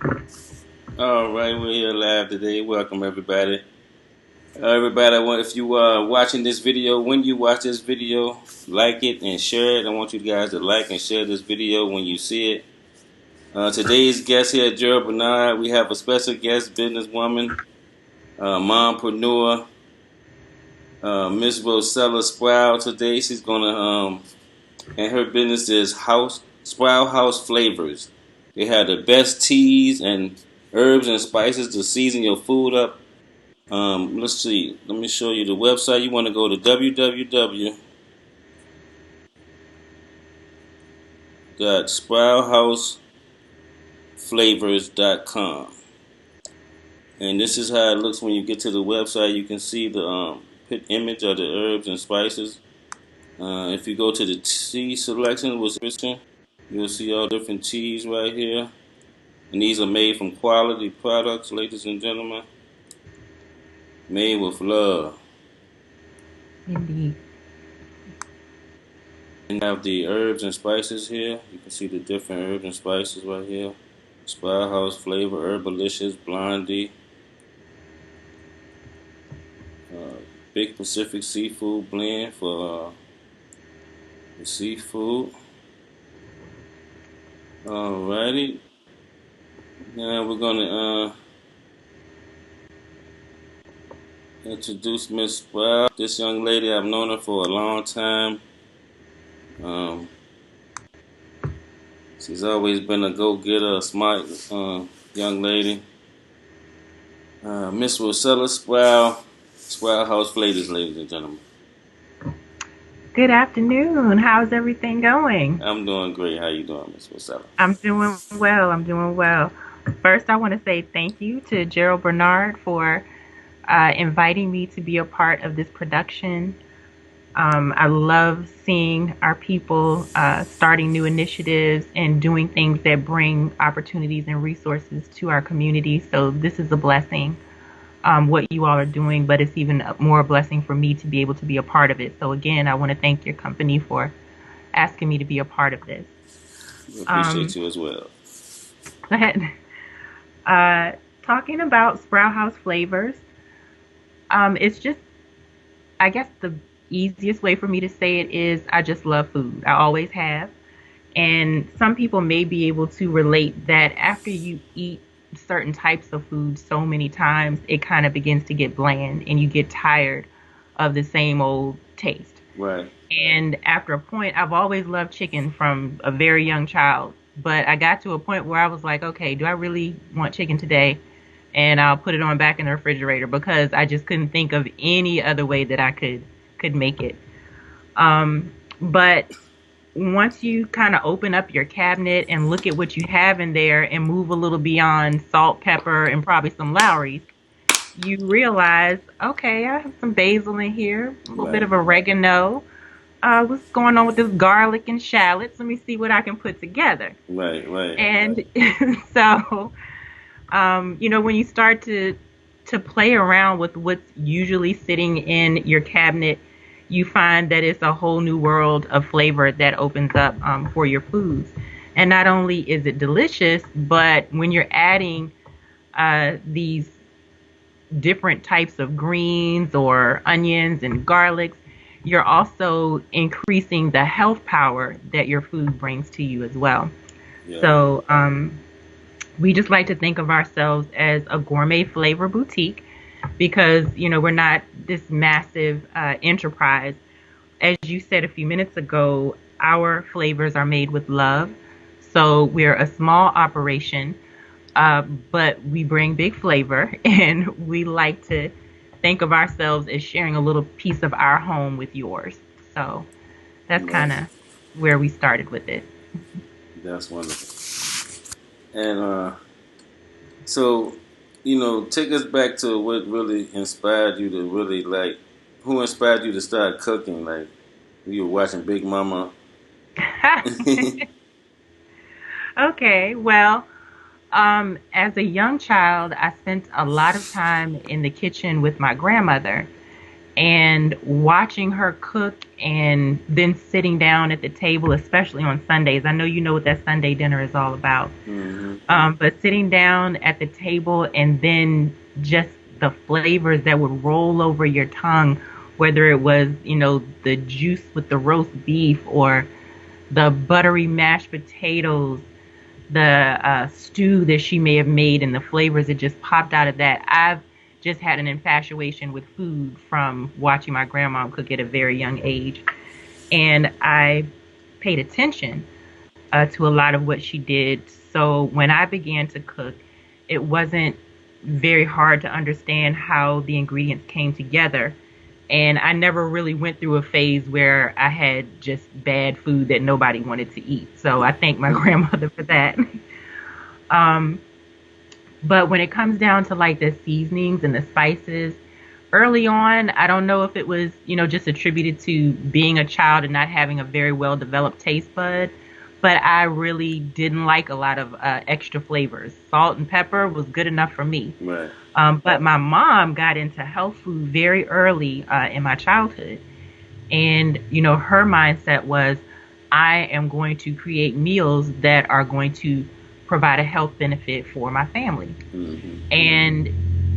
All right, we're here live today. Welcome everybody. Everybody, if you are watching this video, when you watch this video, like it and share it. I want you guys to like and share this video when you see it. Today's guest here, Gerald Bernard. We have a special guest, businesswoman, mompreneur, Miss Rosella Sprow. Today, she's gonna and her business is Sprow House Flavors. They have the best teas and herbs and spices to season your food up. Let's see. Let me show you the website. You want to go to www.sprouthhouseflavors.com. And this is how it looks when you get to the website. You can see the image of the herbs and spices. If you go to the tea selection with description, you'll see all different teas right here. And these are made from quality products, ladies and gentlemen. Made with love. Indeed. And have the herbs and spices here. You can see the different herbs and spices right here. Sprout House Flavor, Herbalicious, Blondie, Big Pacific Seafood Blend for the seafood. Alrighty. Now we're gonna introduce Miss Sprout. This young lady, I've known her for a long time. She's always been a go-getter, a smart young lady. Miss Rosella Sprout House Flavors, ladies and gentlemen. Good afternoon. How's everything going? I'm doing great. How you doing, Miss Rosella? I'm doing well. I'm doing well. First, I want to say thank you to Gerald Bernard for inviting me to be a part of this production. I love seeing our people starting new initiatives and doing things that bring opportunities and resources to our community. So this is a blessing, what you all are doing, but it's even more a blessing for me to be able to be a part of it. So again, I want to thank your company for asking me to be a part of this. We appreciate you as well. Go ahead. Talking about Sprout House Flavors, it's just, I guess the easiest way for me to say it is I just love food. I always have. And some people may be able to relate that after you eat certain types of food so many times, it kind of begins to get bland and you get tired of the same old taste. Right. And after a point, I've always loved chicken from a very young child. But I got to a point where I was like, okay, do I really want chicken today? And I'll put it on back in the refrigerator because I just couldn't think of any other way that I could make it. But once you kind of open up your cabinet and look at what you have in there and move a little beyond salt, pepper, and probably some Lowry's, you realize, okay, I have some basil in here, a little bit of oregano. What's going on with this garlic and shallots? Let me see what I can put together. Right. And so, when you start to play around with what's usually sitting in your cabinet, you find that it's a whole new world of flavor that opens up for your foods. And not only is it delicious, but when you're adding these different types of greens or onions and garlics, you're also increasing the health power that your food brings to you as well. Yeah. So we just like to think of ourselves as a gourmet flavor boutique because, we're not this massive enterprise. As you said a few minutes ago, our flavors are made with love. So we're a small operation, but we bring big flavor, and we like to think of ourselves as sharing a little piece of our home with yours. So that's kind of where we started with it. That's wonderful. And so, take us back to what really inspired you to really who inspired you to start cooking? Like, you were watching Big Mama. Okay, well, as a young child, I spent a lot of time in the kitchen with my grandmother. And watching her cook and then sitting down at the table, especially on Sundays. I know you know what that Sunday dinner is all about. But sitting down at the table and then just the flavors that would roll over your tongue, whether it was, the juice with the roast beef or the buttery mashed potatoes, the stew that she may have made, and the flavors that just popped out of that. I've just had an infatuation with food from watching my grandma cook at a very young age. And I paid attention to a lot of what she did. So when I began to cook, it wasn't very hard to understand how the ingredients came together. And I never really went through a phase where I had just bad food that nobody wanted to eat. So I thank my grandmother for that. But when it comes down to like the seasonings and the spices, early on, I don't know if it was, just attributed to being a child and not having a very well developed taste bud, but I really didn't like a lot of extra flavors. Salt and pepper was good enough for me. Right. But my mom got into health food very early in my childhood. And, her mindset was, I am going to create meals that are going to provide a health benefit for my family. And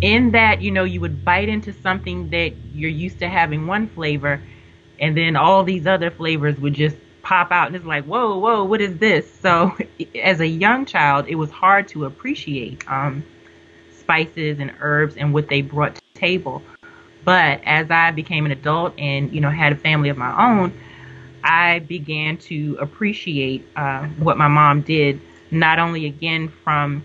in that, you would bite into something that you're used to having one flavor, and then all these other flavors would just pop out, and it's like, whoa, what is this? So as a young child, it was hard to appreciate spices and herbs and what they brought to the table. But as I became an adult and, had a family of my own, I began to appreciate what my mom did, not only again from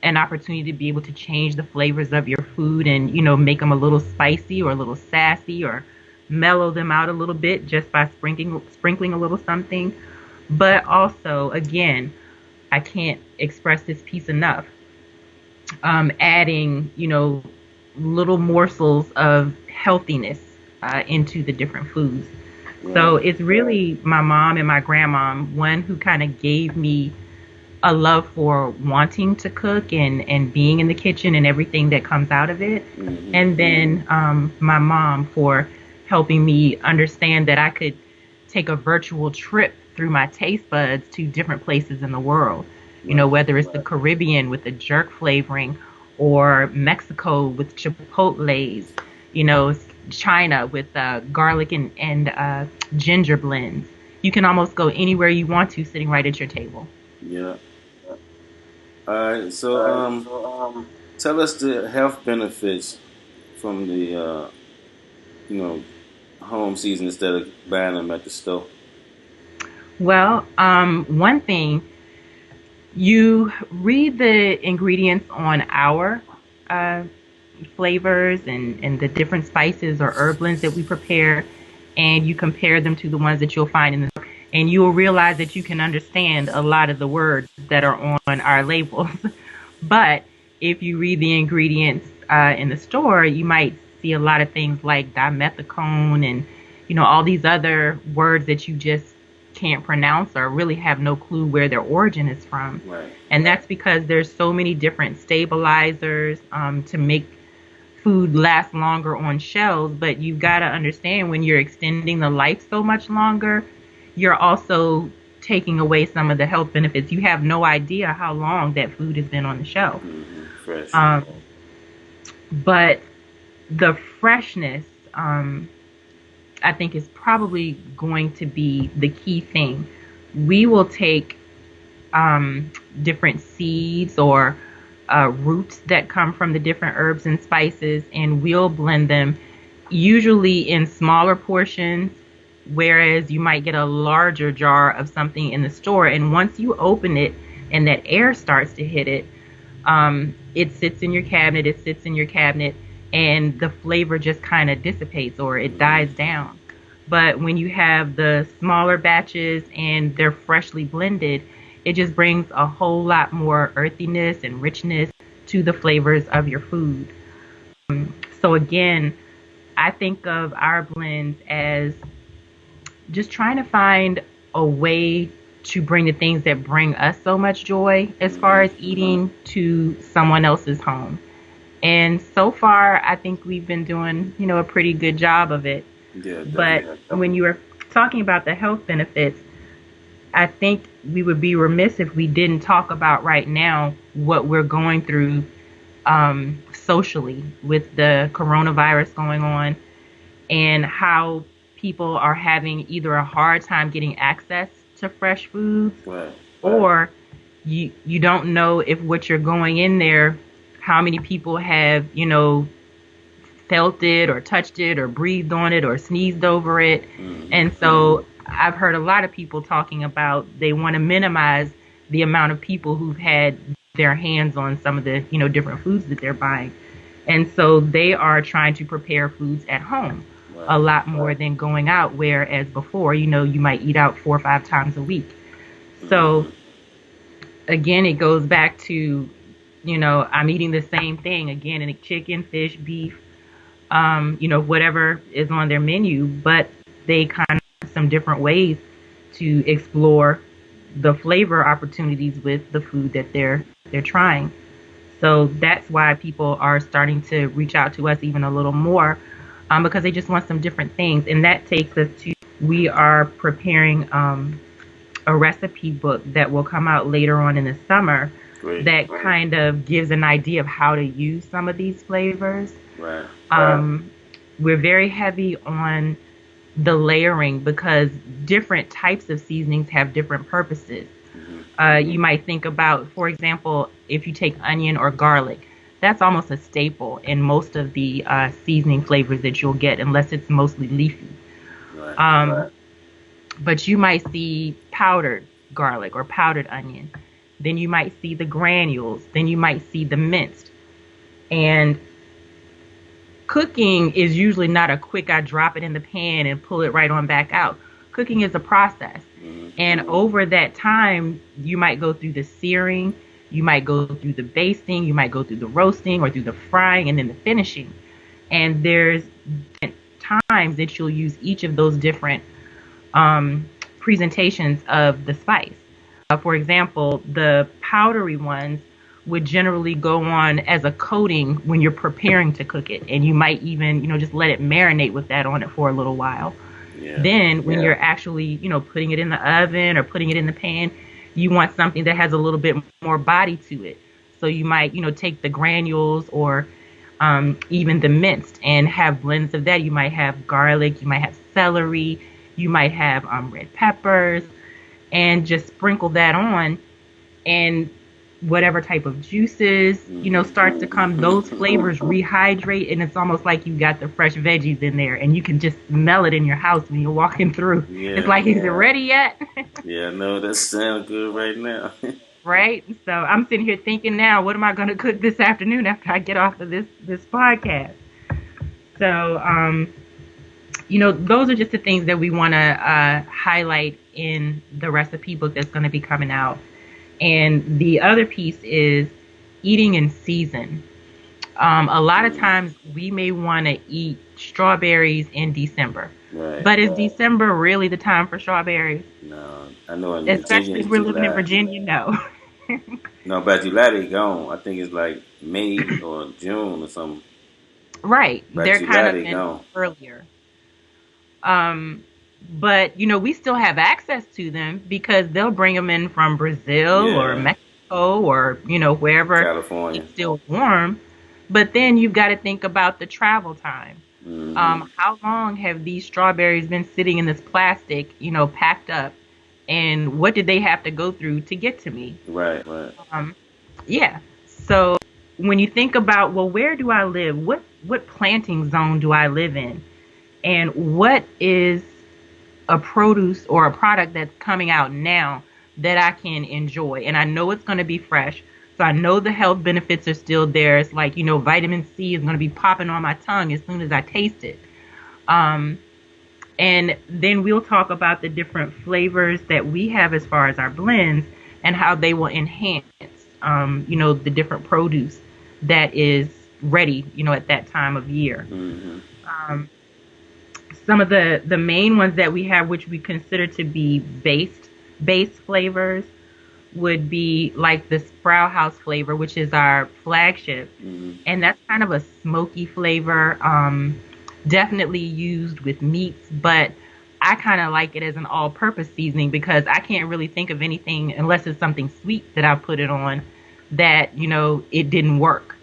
an opportunity to be able to change the flavors of your food and, make them a little spicy or a little sassy or mellow them out a little bit just by sprinkling a little something. But also, again, I can't express this piece enough. Adding, little morsels of healthiness into the different foods. So it's really my mom and my grandma, one who kind of gave me a love for wanting to cook and being in the kitchen and everything that comes out of it. And then my mom for helping me understand that I could take a virtual trip through my taste buds to different places in the world. Whether it's the Caribbean with the jerk flavoring, or Mexico with chipotles, China with garlic and ginger blends. You can almost go anywhere you want to sitting right at your table. Yeah. All right. So, tell us the health benefits from the, home season instead of buying them at the store. Well, one thing, you read the ingredients on our flavors and the different spices or herb blends that we prepare, and you compare them to the ones that you'll find in the store, and you will realize that you can understand a lot of the words that are on our labels. But if you read the ingredients in the store, you might see a lot of things like dimethicone and, all these other words that you just can't pronounce or really have no clue where their origin is from. Right. And that's because there's so many different stabilizers to make food last longer on shelves. But you've got to understand, when you're extending the life so much longer, you're also taking away some of the health benefits. You have no idea how long that food has been on the shelf. Fresh. But the freshness, I think, is probably going to be the key thing. We will take different seeds or roots that come from the different herbs and spices, and we'll blend them usually in smaller portions, whereas you might get a larger jar of something in the store. And once you open it and that air starts to hit it, it sits in your cabinet, and the flavor just kind of dissipates or it dies down. But when you have the smaller batches and they're freshly blended, it just brings a whole lot more earthiness and richness to the flavors of your food. So again, I think of our blends as just trying to find a way to bring the things that bring us so much joy as far as eating to someone else's home. And so far, I think we've been doing, a pretty good job of it. Yeah, But definitely. when you were talking about the health benefits, I think we would be remiss if we didn't talk about right now what we're going through socially with the coronavirus going on, and how people are having either a hard time getting access to fresh foods, Right. or you don't know if what you're going in there, how many people have, felt it or touched it or breathed on it or sneezed over it. Mm-hmm. And so I've heard a lot of people talking about they want to minimize the amount of people who've had their hands on some of the, different foods that they're buying. And so they are trying to prepare foods at home a Right. lot more than going out, whereas before, you might eat out 4 or 5 times a week. So Mm-hmm. again, it goes back to, I'm eating the same thing again, and chicken, fish, beef, whatever is on their menu, but they kind of have some different ways to explore the flavor opportunities with the food that they're trying. So that's why people are starting to reach out to us even a little more, because they just want some different things. And that takes us to, we are preparing a recipe book that will come out later on in the summer Great. that kind of gives an idea of how to use some of these flavors. Right. We're very heavy on the layering because different types of seasonings have different purposes. You might think about, for example, if you take onion or garlic, that's almost a staple in most of the seasoning flavors that you'll get, unless it's mostly leafy. Right. But you might see powdered garlic or powdered onion. Then you might see the granules. Then you might see the minced. And cooking is usually not a quick, I drop it in the pan and pull it right on back out. Cooking is a process. Mm-hmm. And over that time, you might go through the searing, you might go through the basting, you might go through the roasting or through the frying and then the finishing. And there's times that you'll use each of those different presentations of the spice. For example, the powdery ones would generally go on as a coating when you're preparing to cook it. And you might even, just let it marinate with that on it for a little while. Yeah. Then when you're actually, putting it in the oven or putting it in the pan, you want something that has a little bit more body to it. So you might, take the granules or even the minced and have blends of that. You might have garlic, you might have celery, you might have red peppers, and just sprinkle that on, and whatever type of juices, start to come, those flavors rehydrate, and it's almost like you got the fresh veggies in there, and you can just smell it in your house when you're walking through. Yeah. It's like, is it ready yet? Yeah, no, that sounds good right now. Right? So I'm sitting here thinking now, what am I going to cook this afternoon after I get off of this podcast? So, those are just the things that we want to highlight in the recipe book that's going to be coming out. And the other piece is eating in season. A lot of times we may want to eat strawberries in December. Right. But is December really the time for strawberries? No, I know in Especially if we're July. living in Virginia, no. No, by July they gone. I think it's like May or June or something. Right. By They're July kind of they gone. earlier. But, we still have access to them because they'll bring them in from Brazil or Mexico or, wherever California. it's still warm. But then you've got to think about the travel time. Mm-hmm. How long have these strawberries been sitting in this plastic, packed up? And what did they have to go through to get to me? Right. Yeah. So when you think about, well, where do I live? What planting zone do I live in? And what is a produce or a product that's coming out now that I can enjoy? And I know it's going to be fresh. So I know the health benefits are still there. It's like, vitamin C is going to be popping on my tongue as soon as I taste it. And then we'll talk about the different flavors that we have as far as our blends and how they will enhance, the different produce that is ready, at that time of year. Mm-hmm. Some of the main ones that we have, which we consider to be base flavors, would be like the Sprow House flavor, which is our flagship, Hmm. and that's kind of a smoky flavor. Definitely used with meats, but I kind of like it as an all-purpose seasoning because I can't really think of anything unless it's something sweet that I put it on that it didn't work.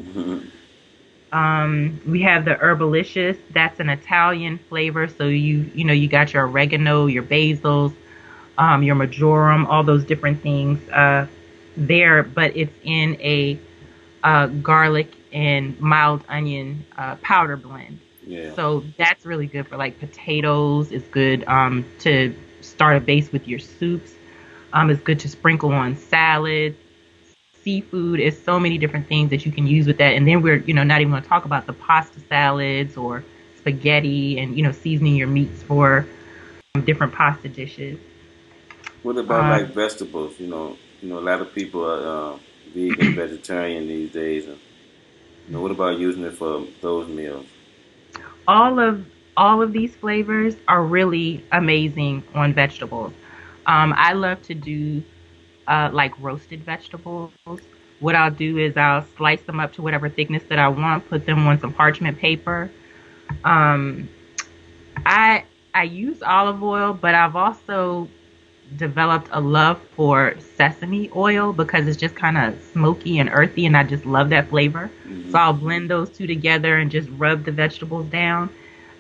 Hmm. We have the herbalicious. That's an Italian flavor. So you got your oregano, your basils, your majoram, all those different things there, but it's in a garlic and mild onion powder blend. Yeah. So that's really good for like potatoes. It's good to start a base with your soups. It's good to sprinkle on salads, seafood. Is so many different things that you can use with that. And then we're not even going to talk about the pasta salads or spaghetti and seasoning your meats for different pasta dishes. What about Uh, like vegetables? A lot of people are vegan, vegetarian these days, and what about using it for those meals? all of all of these flavors are really amazing on vegetables. I love to do like roasted vegetables. What I'll do is I'll slice them up to whatever thickness that I want, put them on some parchment paper. Um, I I use olive oil, but I've also developed a love for sesame oil because it's just kind of smoky and earthy, and I just love that flavor. So Hmm. I'll blend those two together and just rub the vegetables down.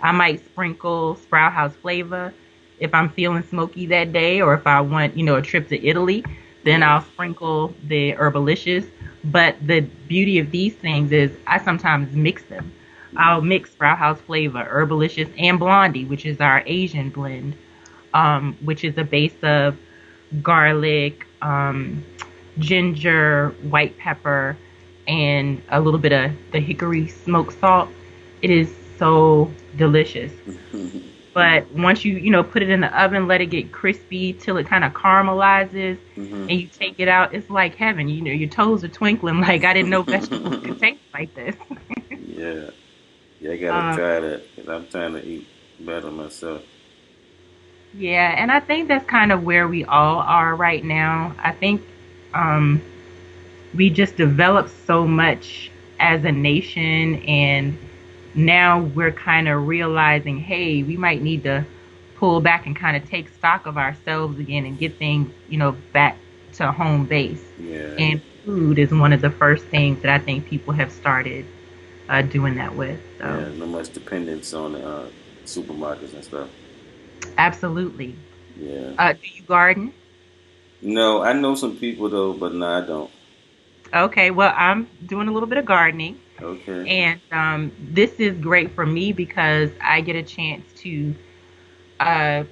I might sprinkle Sprout House flavor if I'm feeling smoky that day, or if I want, a trip to Italy, then Yeah. I'll sprinkle the herbalicious. But the beauty of these things is I sometimes mix them. I'll Hmm. mix Sprout House flavor, herbalicious, and blondie, which is our Asian blend, which is a base of garlic, ginger, white pepper, and a little bit of the hickory smoked salt. It is so delicious. But once you put it in the oven, let it get crispy till it kind of caramelizes, Hmm. and you take it out, it's like heaven. Your toes are twinkling like I didn't know vegetables could taste like this. Yeah. Yeah, I gotta um, try that because I'm trying to eat better myself. yeah, and I think that's kind of where we all are right now. I think um, we just developed so much as a nation, and now we're kind of realizing, hey, we might need to pull back and kind of take stock of ourselves again and get things back to home base. Yeah. And food is one of the first things that I think people have started doing that with. So Yeah. No much dependence on supermarkets and stuff. absolutely. Yeah. Do you garden? No, I know some people though, but no, I don't. Okay, well, I'm doing a little bit of gardening. Okay. And this is great for me because I get a chance to uh,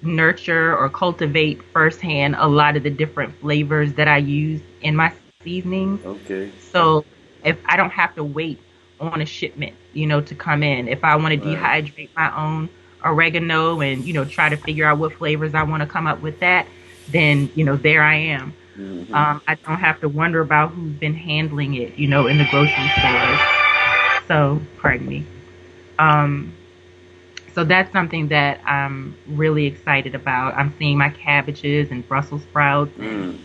nurture or cultivate firsthand a lot of the different flavors that I use in my seasonings. Okay. So if I don't have to wait on a shipment, to come in, if I want to Right. dehydrate my own oregano and, try to figure out what flavors I want to come up with that, then, there I am. Hmm. I don't have to wonder about who's been handling it, in the grocery stores. So, pardon me. Um, so that's something that I'm really excited about. I'm seeing my cabbages and Brussels sprouts and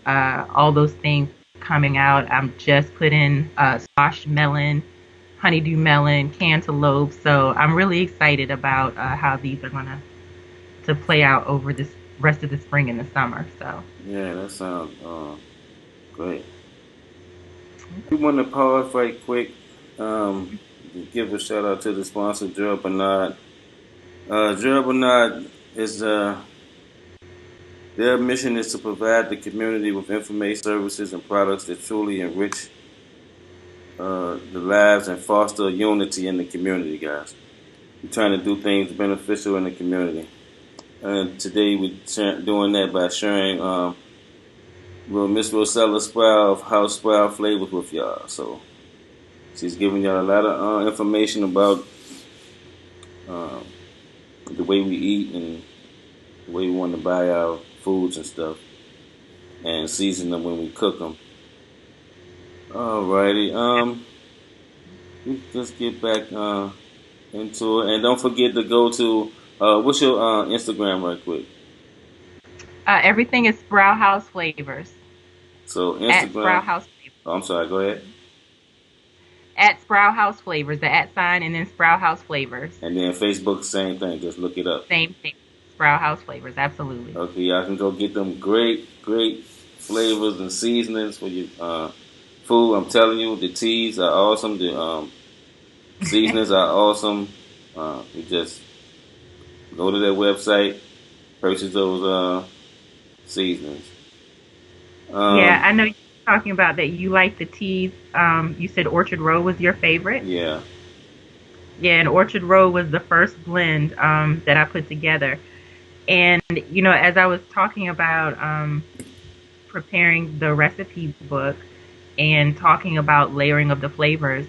Mm. all those things coming out. I'm just put in squash melon, honeydew melon, cantaloupe. So I'm really excited about how these are gonna to play out over this rest of the spring and the summer. So Yeah, that sounds great. We want to pause right quick. Um, to give a shout out to the sponsor, Gerald Bernard. Gerald Bernard is their mission is to provide the community with information, services, and products that truly enrich the lives and foster unity in the community, guys. We're trying to do things beneficial in the community. And today we're doing that by sharing Miss Rosella Sprow of House Sprow Flavors with y'all. So she's giving y'all a lot of information about um, the way we eat and the way we want to buy our foods and stuff and season them when we cook them. Alrighty. Let's get back into it, and don't forget to go to what's your Instagram right quick. Everything is Sprow House Flavors So at Sprow Instagram. House Flavors. Oh, I'm sorry. Go ahead. At Sprow House Flavors, the at sign, and then Sprow House Flavors. And then Facebook, same thing. Just look it up. Same thing. Sprow House Flavors, absolutely. Okay, y'all can go get them great flavors and seasonings for your food. I'm telling you, the teas are awesome. The seasonings are awesome. You just go to their website, purchase those seasonings. Yeah, Um, I know you're talking about that you like the teas. You said Orchard Road was your favorite. yeah, Yeah, and Orchard Road was the first blend that I put together. And, as I was talking about preparing the recipe book and talking about layering of the flavors,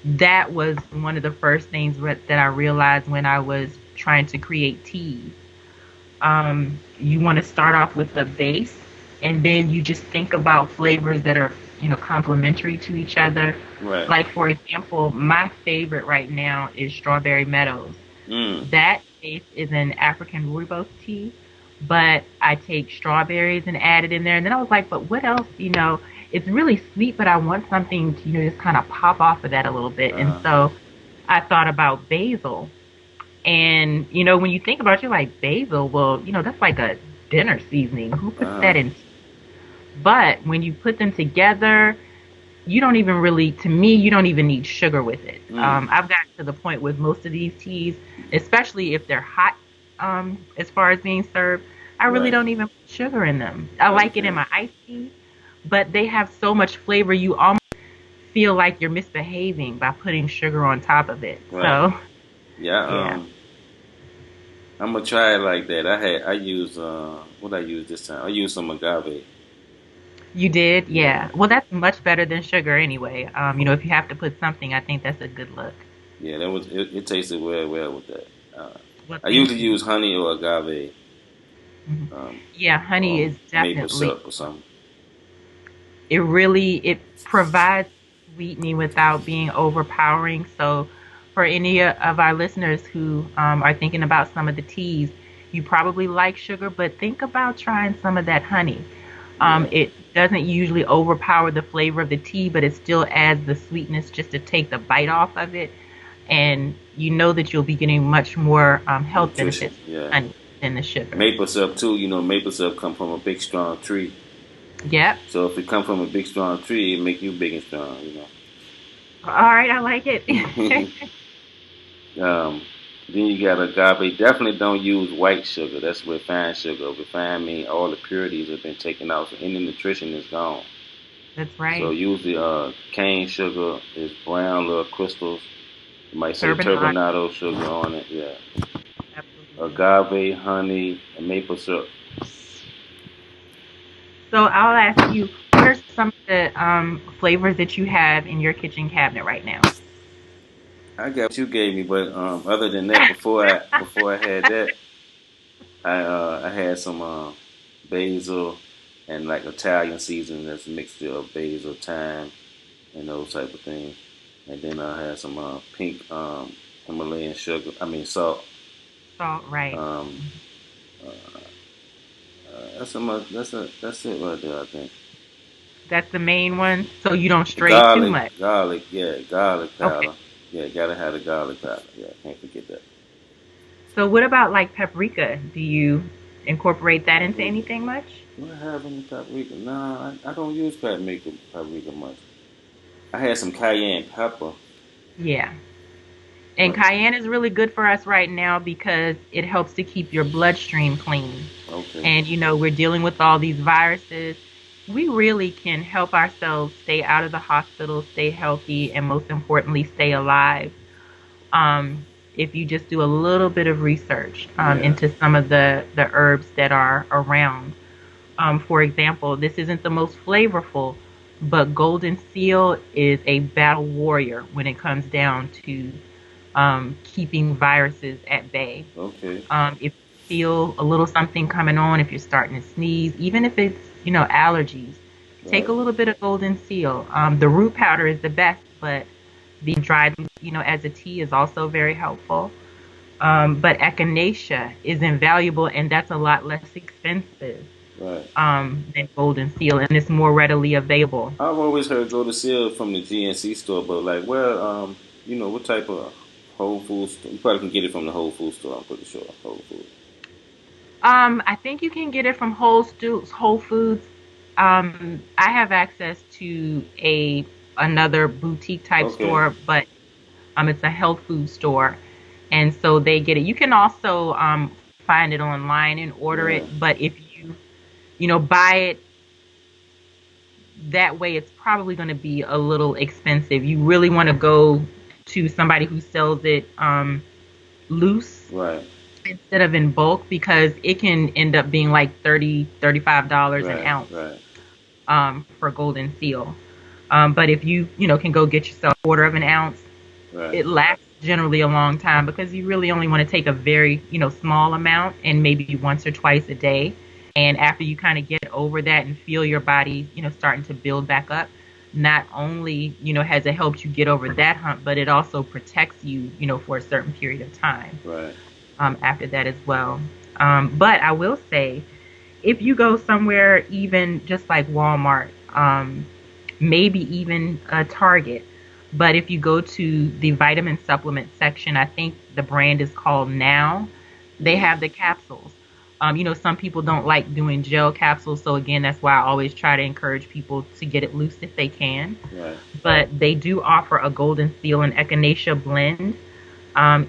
that was one of the first things that I realized when I was trying to create teas. You want to start off with the base, and then you just think about flavors that are, complementary to each other. right. Like, for example, my favorite right now is Strawberry Meadows. Mm, That base is an African rooibos tea, but I take strawberries and add it in there. And then I was like, but what else? It's really sweet, but I want something to, just kind of pop off of that a little bit. And uh, so I thought about basil. And, when you think about it, you're like, basil, well, that's like a dinner seasoning. Who puts uh, that in? But when you put them together, you don't even really, to me, you don't even need sugar with it. mm, I've gotten to the point with most of these teas, especially if they're hot, as far as being served, I really right. don't even put sugar in them. I like it in Okay. my iced tea, but they have so much flavor, you almost feel like you're misbehaving by putting sugar on top of it. Right. So, Yeah. yeah. I'm gonna try it like that. I use what I use this time. I use some agave. You did? Yeah. Yeah. Well, that's much better than sugar anyway. If you have to put something, I think that's a good look. Yeah, that was it tasted well with that. Uh, Well, I thank usually you. use honey or agave, Mhm. um, Yeah, honey or is maple definitely, syrup or something. it provides sweetening without being overpowering. So, for any of our listeners who are thinking about some of the teas, you probably like sugar, but think about trying some of that honey. Yeah. It doesn't usually overpower the flavor of the tea, but it still adds the sweetness just to take the bite off of it. And you know that you'll be getting much more health Nutrition. benefits from Yeah. honey than the sugar. Maple syrup too. You know, maple syrup come from a big strong tree. Yep. So if it come from a big strong tree, it make you big and strong. All right, I like it. You know. Then you got agave. Definitely don't use white sugar. That's refined sugar. Refined mean all the purities have been taken out, so any nutrition is gone. That's So right. usually cane sugar is brown little crystals. You might say Turbinade. turbinado sugar on it. Yeah. Absolutely. Agave, honey, and maple syrup. So I'll ask you, what are some of the flavors that you have in your kitchen cabinet right now? I got what you gave me, but other than that, before I had that, I had some basil and like Italian seasoning that's a mixture of basil, thyme, and those type of things. And then I had some pink Himalayan sugar. I mean salt. Salt, right. Um, uh, that's it right there. I think That's the main one, so you don't stray too garlic, much. yeah, garlic Okay. powder. Yeah, gotta have the garlic powder. Yeah, can't forget that. So what about like paprika? Do you incorporate that into Paprika. anything much? Do I have any paprika? Nah, I don't use paprika much. I had some cayenne pepper, Yeah. And but cayenne is really good for us right now because it helps to keep your bloodstream clean. okay, And we're dealing with all these viruses. We really can help ourselves stay out of the hospital, stay healthy, and most importantly, stay alive. If you just do a little bit of research yeah, into some of the herbs that are around. For example, this isn't the most flavorful, but golden seal is a battle warrior when it comes down to keeping viruses at bay. okay, If you feel a little something coming on, if you're starting to sneeze, even if it's, allergies, take a right, little bit of golden seal. The root powder is the best, but the dried, as a tea is also very helpful. But echinacea is invaluable, and that's a lot less expensive Right. than golden seal, and it's more readily available. I've always heard go to sale from the GNC store, but like where, what type of Whole Foods store? You probably can get it from the Whole Foods store. I'm pretty sure Whole Foods. I think you can get it from Whole Foods. I have access to a another boutique type Okay. store, but it's a health food store, and so they get it. You can also find it online and order Yeah. it, but if you buy it that way, it's probably going to be a little expensive. You really want to go to somebody who sells it loose Right. instead of in bulk, because it can end up being like $35 an Right. ounce Right. for golden seal. But if you can go get yourself a quarter of an ounce, Right. it lasts generally a long time, because you really only want to take a very small amount, and maybe once or twice a day. And after you kind of get over that and feel your body starting to build back up, not only has it helped you get over that hump, but it also protects you for a certain period of time Right. after that as well. But I will say, if you go somewhere, even just like Walmart, maybe even a Target, but if you go to the vitamin supplement section, I think the brand is called Now, they Mm. have the capsules. Some people don't like doing gel capsules, so again, that's why I always try to encourage people to get it loose if they can. Right. But they do offer a golden seal and echinacea blend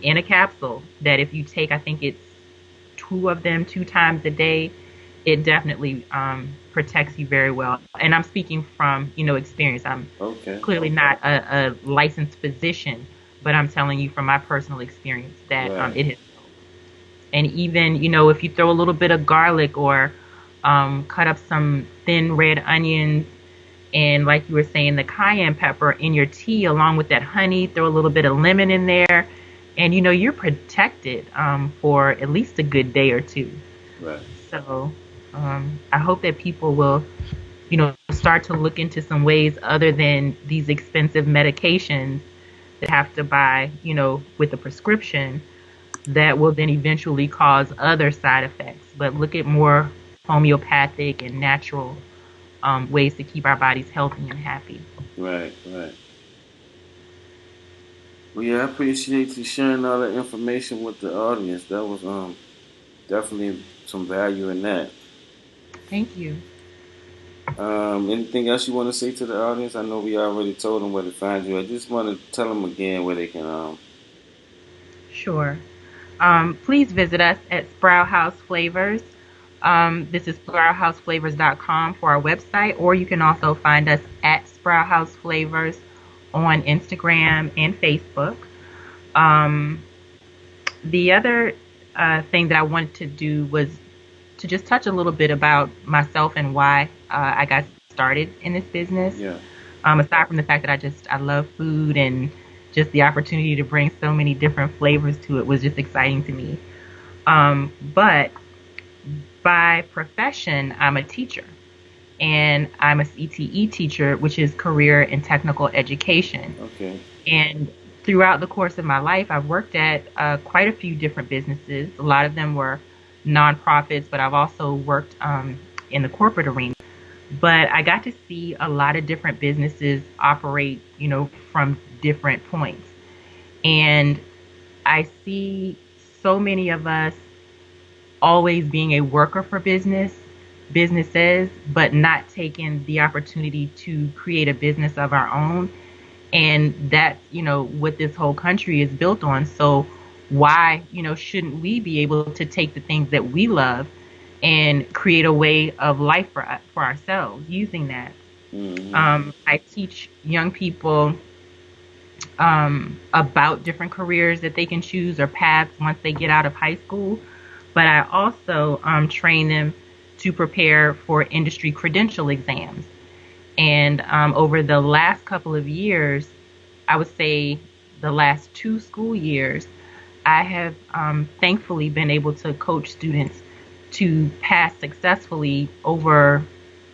in a capsule that if you take, I think it's two of them 2 times a day, it definitely protects you very well. And I'm speaking from experience. I'm Okay. clearly not a licensed physician, but I'm telling you from my personal experience that Right. it has. And even if you throw a little bit of garlic, or cut up some thin red onions, and like you were saying, the cayenne pepper in your tea along with that honey, throw a little bit of lemon in there, and you're protected for at least a good day or two. Right. So I hope that people will start to look into some ways other than these expensive medications that have to buy with a prescription, that will then eventually cause other side effects. But look at more homeopathic and natural ways to keep our bodies healthy and happy. Right. Right. Well, yeah, I appreciate you sharing all that information with the audience. That was definitely some value in that. Thank you. Anything else you want to say to the audience? I know we already told them where to find you. I just want to tell them again where they can. Sure. Please visit us at Sprow House Flavors. This is SprowHouseFlavors.com for our website, or you can also find us at Sprow House Flavors on Instagram and Facebook. Um, the other thing that I wanted to do was to just touch a little bit about myself and why I got started in this business. Yeah. Aside from the fact that I love food, and just the opportunity to bring so many different flavors to it was just exciting to me. But by profession, I'm a teacher, and I'm a CTE teacher, which is career and technical education. Okay. And throughout the course of my life, I've worked at quite a few different businesses. A lot of them were nonprofits, but I've also worked in the corporate arena. But I got to see a lot of different businesses operate, from different points. And I see so many of us always being a worker for businesses, but not taking the opportunity to create a business of our own. And that's, what this whole country is built on. So why, shouldn't we be able to take the things that we love and create a way of life for ourselves using that? Mm-hmm. I teach young people about different careers that they can choose, or paths once they get out of high school. But I also train them to prepare for industry credential exams. And over the last couple of years, I would say the last 2 school years, I have thankfully been able to coach students to pass successfully over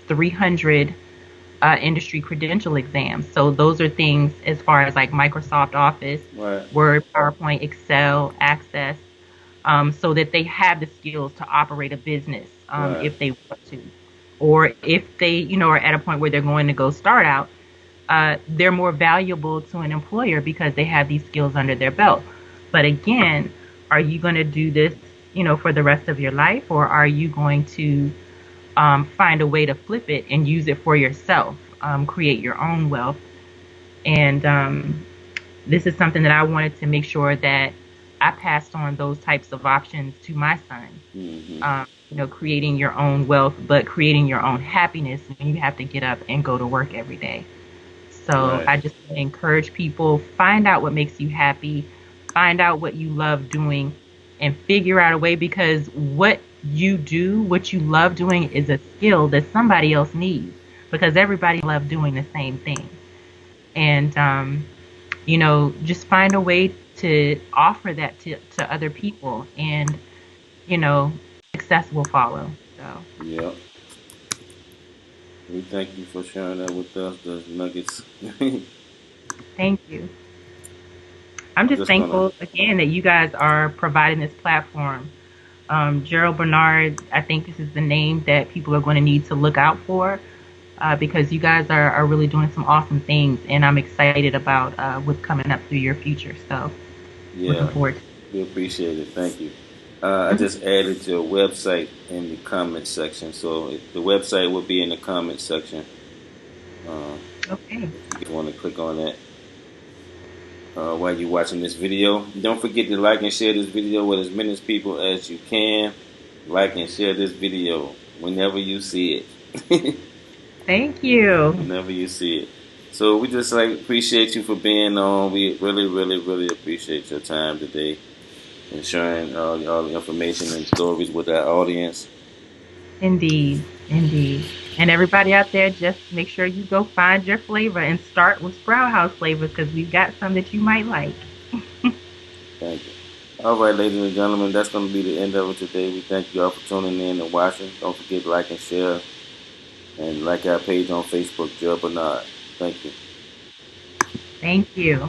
300 industry credential exams. So those are things as far as like Microsoft Office, Right. Word, PowerPoint, Excel, Access. so that they have the skills to operate a business Right. if they want to, or if they, are at a point where they're going to go start out, they're more valuable to an employer because they have these skills under their belt. But again, are you going to do this, for the rest of your life, or are you going to find a way to flip it and use it for yourself, create your own wealth? And this is something that I wanted to make sure that I passed on those types of options to my son. Hmm. Creating your own wealth, but creating your own happiness when you have to get up and go to work every day. So Right. I just encourage people, find out what makes you happy, find out what you love doing, and figure out a way, because what you do, what you love doing is a skill that somebody else needs, because everybody loves doing the same thing. And, just find a way to offer that to other people, and, success will follow. So Yep. We thank you for sharing that with us, those nuggets. thank you. I'm I'm just just gonna. thankful again that you guys are providing this platform. Gerald Bernard, I think this is the name that people are going to need to look out for, because you guys are really doing some awesome things, and I'm excited about what's coming up through your future. So, looking Yeah, forward to we appreciate it. Thank you. I it. just added your website in the comment section, so the website will be in the comment section. Uh, Okay. if you want to click on that while you're watching this video, don't forget to like and share this video with as many people as you can. Like and share this video whenever you see it. Thank you. Whenever you see it. So we just appreciate you for being on. We really, really, really appreciate your time today and sharing all the information and stories with our audience. Indeed. Indeed. And everybody out there, just make sure you go find your flavor and start with Sprout House flavors, because we've got some that you might like. Thank you. All right, ladies and gentlemen, that's going to be the end of it today. We thank you all for tuning in and watching. Don't forget to like and share and like our page on Facebook, Joe Bernard. Thank you. Thank you.